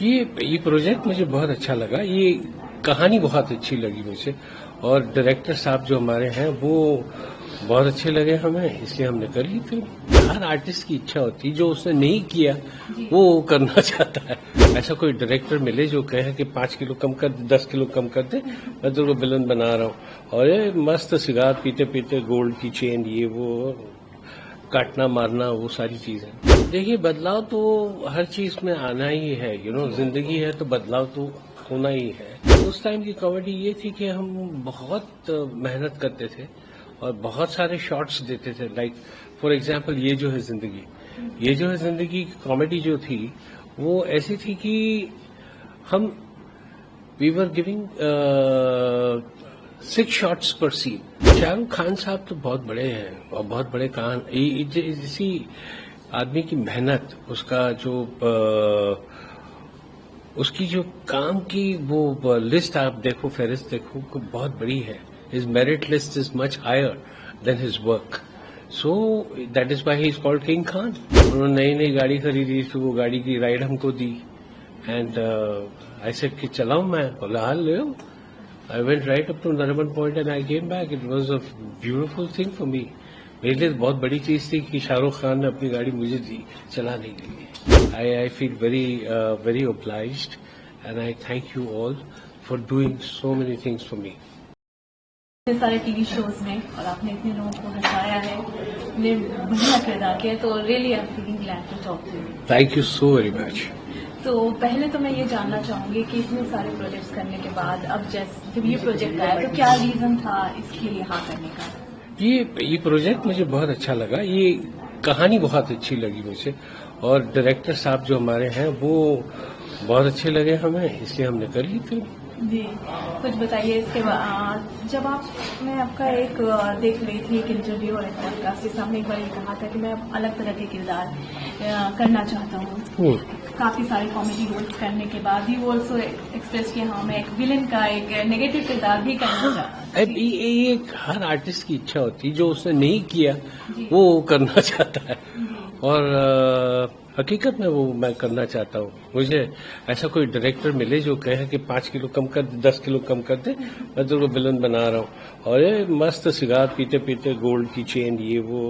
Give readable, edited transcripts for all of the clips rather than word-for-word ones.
ये प्रोजेक्ट मुझे बहुत अच्छा लगा। ये कहानी बहुत अच्छी लगी मुझे और डायरेक्टर साहब जो हमारे हैं वो बहुत अच्छे लगे हमें, इसलिए हमने कर ली फिल्म। हर आर्टिस्ट की इच्छा होती है, जो उसने नहीं किया वो करना चाहता है। ऐसा कोई डायरेक्टर मिले जो कहे कि 5 किलो कम कर दे, 10 किलो कम कर दे, मैं तो विलन बना रहा हूँ और ये मस्त सिगार पीते पीते गोल्ड की चेन, ये वो काटना मारना, वो सारी चीजें। देखिए, बदलाव तो हर चीज में आना ही है, जिंदगी है तो बदलाव तो होना ही है। उस टाइम की कॉमेडी ये थी कि हम बहुत मेहनत करते थे और बहुत सारे शॉट्स देते थे। लाइक फॉर एग्जांपल ये जो है जिंदगी की कॉमेडी जो थी वो ऐसी थी कि हम वी वर गिविंग 6 शॉट्स पर सीन। शाहरुख खान साहब तो बहुत बड़े हैं और बहुत बड़े कान। इसी आदमी की मेहनत, उसका जो उसकी जो काम की वो लिस्ट आप देखो, फेरिस्त देखो, बहुत बड़ी है। His merit list is much higher than his work, so that is why he is called King Khan. उन्होंने नई गाड़ी खरीदी तो वो गाड़ी की राइड हमको दी एंड आई सेड कि चलाऊं मैं, बोला हाँ ले लो। I went right up to Nariman Point and I came back. It was a beautiful thing for me. मेरे लिए बहुत बड़ी चीज थी कि शाहरुख खान ने अपनी गाड़ी मुझे दी चलाने के लिए। I feel very obliged and I thank you all for doing so many things for me. इतने सारे टीवी शोज में और आपने इतने लोगों को हंसाया है, मेरे बढ़िया किरदार किया, तो really I am feeling glad to talk to you. Thank you so very much. तो पहले तो मैं ये जानना चाहूंगी कि इतने सारे प्रोजेक्ट्स करने के बाद अब जब ये प्रोजेक्ट आया तो क्या रीजन था इसके लिए हाँ करने का? ये प्रोजेक्ट मुझे बहुत अच्छा लगा। ये कहानी बहुत अच्छी लगी मुझे और डायरेक्टर साहब जो हमारे हैं वो बहुत अच्छे लगे हमें, इसलिए हमने कर ली फिल्म। जी, कुछ बताइए इसके बाद। जब मैं आपका एक देख रही थी एक इंटरव्यू और एक पॉडकास्ट, जिसमें आपने एक बार ये कहा था कि मैं अलग तरह के किरदार करना चाहता हूँ। काफी सारे कॉमेडी रोल्स करने के बाद यू ऑल्सो एक्सप्रेस किया हाँ मैं एक विलन का, एक नेगेटिव किरदार भी करना चाहता हूँ। ये हर आर्टिस्ट की इच्छा होती है, जो उसने नहीं किया वो करना चाहता है और हकीकत में वो मैं करना चाहता हूँ। मुझे ऐसा कोई डायरेक्टर मिले जो कहे कि 5 किलो कम कर दे, 10 किलो कम कर दे, मैं तो विलन बना रहा हूँ और ये मस्त सिगार पीते पीते गोल्ड की चेन, ये वो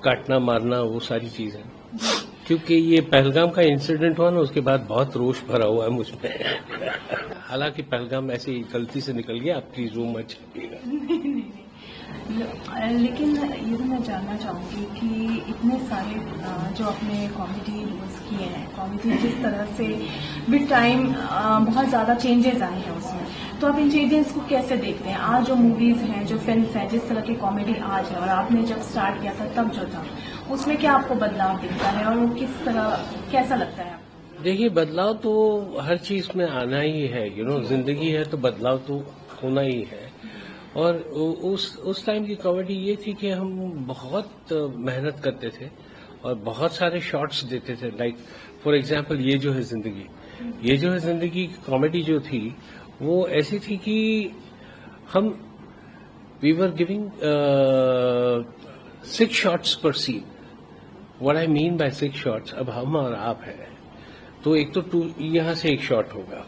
काटना मारना, वो सारी चीजें। क्योंकि ये पहलगाम का इंसिडेंट हुआ ना, उसके बाद बहुत रोष भरा हुआ है मुझ में। हालांकि पहलगाम ऐसे ही गलती से निकल गया, आप प्लीज वो मत छापिएगा। लेकिन ये तो मैं जानना चाहूंगी कि इतने सारे जो आपने कॉमेडी रोल्स किए हैं, कॉमेडी जिस तरह से विद टाइम बहुत ज्यादा चेंजेस आए हैं उसमें, तो आप इन चेंजेस को कैसे देखते हैं? आज जो मूवीज हैं, जो फिल्म्स हैं, जिस तरह की कॉमेडी आज है और आपने जब स्टार्ट किया था तब जो था, उसमें क्या आपको बदलाव दिखता है और वो किस तरह कैसा लगता है आपको? देखिए, बदलाव तो हर चीज में आना ही है, जिंदगी है तो बदलाव तो होना ही है। और उस टाइम की कॉमेडी ये थी कि हम बहुत मेहनत करते थे और बहुत सारे शॉट्स देते थे। लाइक फॉर एग्जांपल ये जो है जिंदगी की कॉमेडी जो थी वो ऐसी थी कि हम वी वर गिविंग 6 शॉट्स पर सीन। What I mean by 6 shots, अब हम और आप है तो एक तो 2 यहाँ से एक शॉट होगा,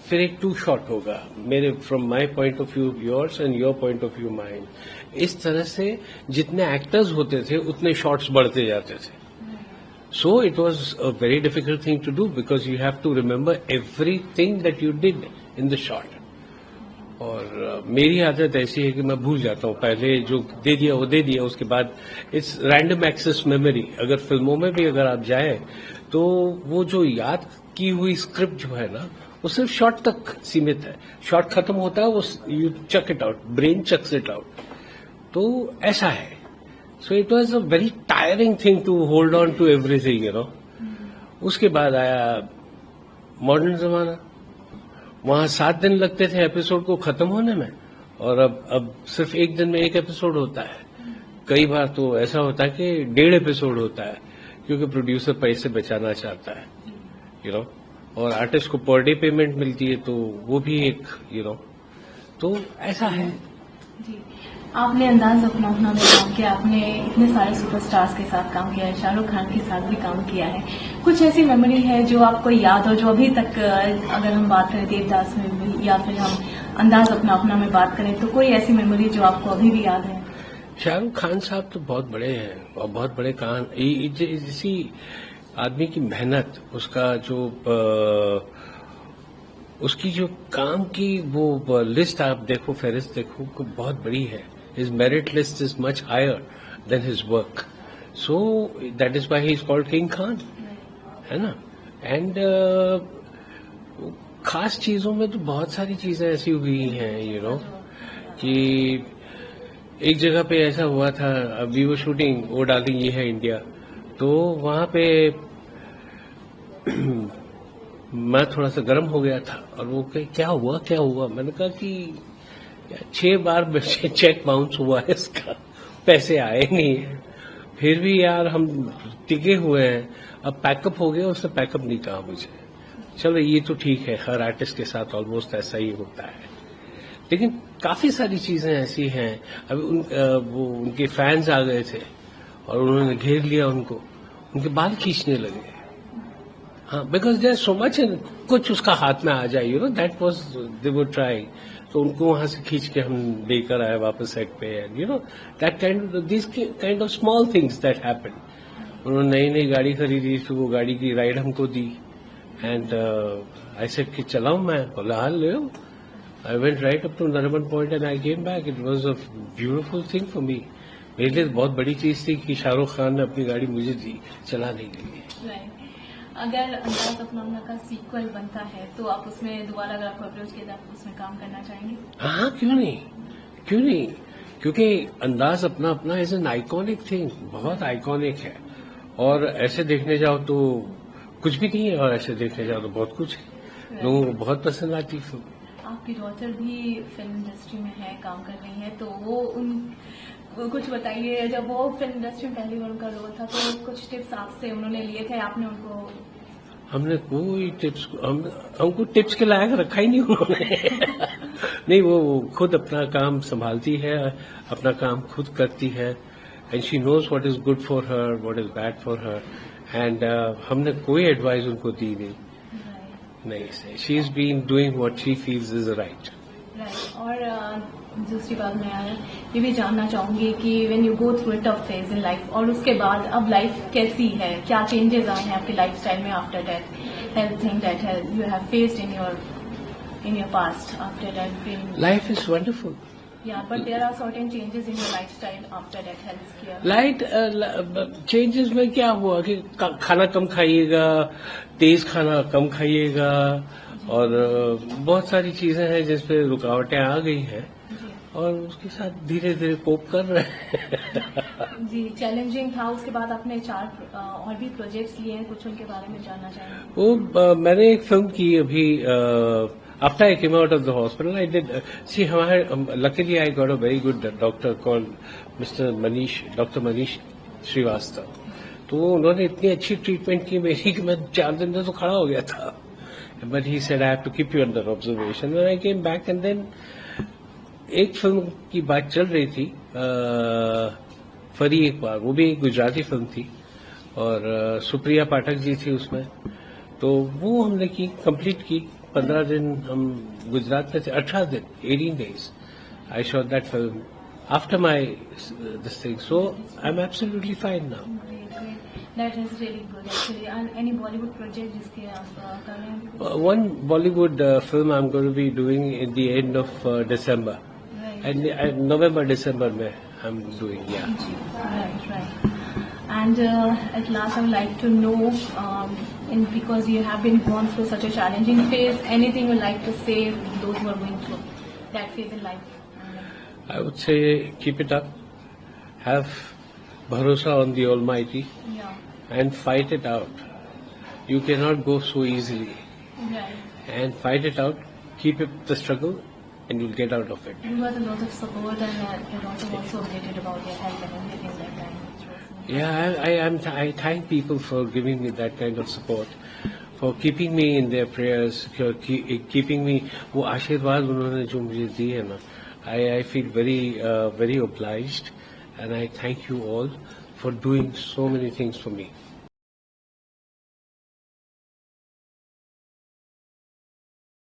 फिर एक 2 शॉट होगा, मेरे from my point of view yours and your point of view mine. इस तरह से जितने एक्टर्स होते थे उतने शॉट्स बढ़ते जाते थे। So it was a very difficult thing to do because you have to remember everything that you did in the shot. और मेरी आदत ऐसी है कि मैं भूल जाता हूँ, पहले जो दे दिया वो दे दिया, उसके बाद इट्स रैंडम एक्सेस मेमोरी। अगर फिल्मों में भी अगर आप जाए तो वो जो याद की हुई स्क्रिप्ट जो है ना वो सिर्फ शॉट तक सीमित है। शॉट खत्म होता है, वो you chuck it out, brain chucks it out. तो ऐसा है। So it was a very tiring thing to hold on to everything, उसके बाद आया मॉडर्न जमाना, वहां 7 दिन लगते थे एपिसोड को खत्म होने में और अब सिर्फ 1 दिन में एक एपिसोड होता है। कई बार तो ऐसा होता है कि 1.5 एपिसोड होता है, क्योंकि प्रोड्यूसर पैसे बचाना चाहता है, और आर्टिस्ट को पर डे पेमेंट मिलती है, तो वो भी एक, तो ऐसा है। जी, आपने अंदाज अपना अपना में काम किया, आपने इतने सारे सुपरस्टार्स के साथ काम किया है, शाहरुख खान के साथ भी काम किया है। कुछ ऐसी मेमोरी है जो आपको याद हो, जो अभी तक अगर हम बात करें देवदास में भी या फिर हम अंदाज अपना अपना में बात करें तो कोई ऐसी मेमोरी जो आपको अभी भी याद है? शाहरुख खान साहब तो बहुत बड़े हैं और बहुत बड़े काम। इसी आदमी की मेहनत, उसका जो उसकी जो काम की वो लिस्ट आप देखो, फहरिस्त देखो, को बहुत बड़ी है। His merit list is much higher than his work, so that is why he is called King Khan, है ना। एंड खास चीजों में तो बहुत सारी चीजें ऐसी हुई हैं, यू नो, कि एक जगह पे ऐसा हुआ था, we were shooting oh darling ये है इंडिया, तो वहां पे मैं थोड़ा सा गर्म हो गया था और वो कहे क्या हुआ, मैंने कहा कि 6 बार चेक बाउंस हुआ है, इसका पैसे आए नहीं है, फिर भी यार हम टिके हुए हैं, अब पैकअप हो गया, उसने पैकअप नहीं कहा मुझे। चलो ये तो ठीक है, हर आर्टिस्ट के साथ ऑलमोस्ट ऐसा ही होता है, लेकिन काफी सारी चीजें ऐसी हैं। अभी वो उनके फैंस आ गए थे और उन्होंने घेर लिया उनको, उनके बाल खींचने लगे। हाँ, बिकॉज देयर सो मच, कुछ उसका हाथ में आ जाए, you know, that was they were trying, तो उनको वहां से खींच के हम लेकर आए वापस सेट पे, and you know that kind of small things that happen. उन्होंने नई गाड़ी खरीदी तो वो गाड़ी की राइड हमको दी, एंड आई सेड कि चलाऊं मैं, बोला हाँ ले। I went right up to Nariman Point and I came back, it was a beautiful thing for me. मेरे लिए बहुत बड़ी चीज थी कि शाहरुख खान ने अपनी गाड़ी मुझे दी चलाने के लिए। अगर अंदाज अपना अपना का सीक्वल बनता है तो आप उसमें दोबारा अगर आपको अप्रोच किया तो आप उसमें काम करना चाहेंगे? हाँ, क्यों नहीं, क्योंकि अंदाज अपना अपना इज एन आइकॉनिक थिंग, बहुत आइकॉनिक है, और ऐसे देखने जाओ तो कुछ भी नहीं है, और ऐसे देखने जाओ तो बहुत कुछ है। लोगों को बहुत पसंद आती फिल्म। आपकी डॉटर भी फिल्म इंडस्ट्री में है, काम कर रही है, तो वो कुछ बताइए, जब वो फिल्म इंडस्ट्री में पहली बार उनका रोल था तो कुछ टिप्स आपसे उन्होंने लिए थे, आपने उनको? हमने कोई टिप्स, हमको टिप्स के लायक रखा ही नहीं उन्होंने। नहीं, वो खुद अपना काम संभालती है, अपना काम खुद करती है, and she knows what is good for her, what is bad for her, and हमने कोई एडवाइस उनको दी नहीं से। She is been doing what she feels is right. और दूसरी बात मैं ये भी जानना चाहूंगी कि when you go through a tough phase in life, और उसके बाद अब लाइफ कैसी है, क्या चेंजेस आए हैं आपके लाइफस्टाइल में after that health thing that you have faced in your past after that? Life is wonderful, yeah, but there are certain changes in your lifestyle after that health care. Light changes में क्या हुआ कि खाना कम खाइएगा, तेज खाना कम खाइएगा, और बहुत सारी चीजें हैं जिस पे रुकावटें आ गई हैं, और उसके साथ धीरे धीरे कोप कर रहे हैं। जी, चैलेंजिंग था। उसके बाद आपने 4 और भी प्रोजेक्ट्स लिए हैं, कुछ उनके बारे में जानना चाहेंगे? वो मैंने एक फिल्म की अभी, after I came out of the hospital, I did see luckily I got a very good doctor called Dr. Manish Srivastava. तो उन्होंने इतनी अच्छी ट्रीटमेंट की मेरी कि मैं 4 दिन में तो खड़ा हो गया था, but he said I have to keep you under observation, and I came back, and then एक फिल्म की बात चल रही थी, फरी एक बार, वो भी एक गुजराती फिल्म थी, और सुप्रिया पाठक जी थी उसमें, तो वो हमने की, कंप्लीट की। 15 दिन हम गुजरात में थे, 18 दिन, 18 days. I shot that film after this thing, so I'm absolutely fine now. Great. That is really good actually. And any Bollywood project जिसके आप कर रहे हैं? One Bollywood film I'm going to be doing in the end of December. Right. And November, December में I'm doing, yeah. Right. And at last, I would like to know, because you have been gone through such a challenging phase, anything you would like to say to those who are going through that phase in life? I would say keep it up, have bharosa on the Almighty, and fight it out. You cannot go so easily. Right. And fight it out, keep up the struggle, and you'll get out of it. You got a lot of support, and you're also updated about your health and everything like that. Yeah, I thank people for giving me that kind of support, for keeping me in their prayers, for keeping me, वो आशीर्वाद उन्होंने जो मुझे दिए है ना, I feel very obliged, and I thank you all for doing so many things for me.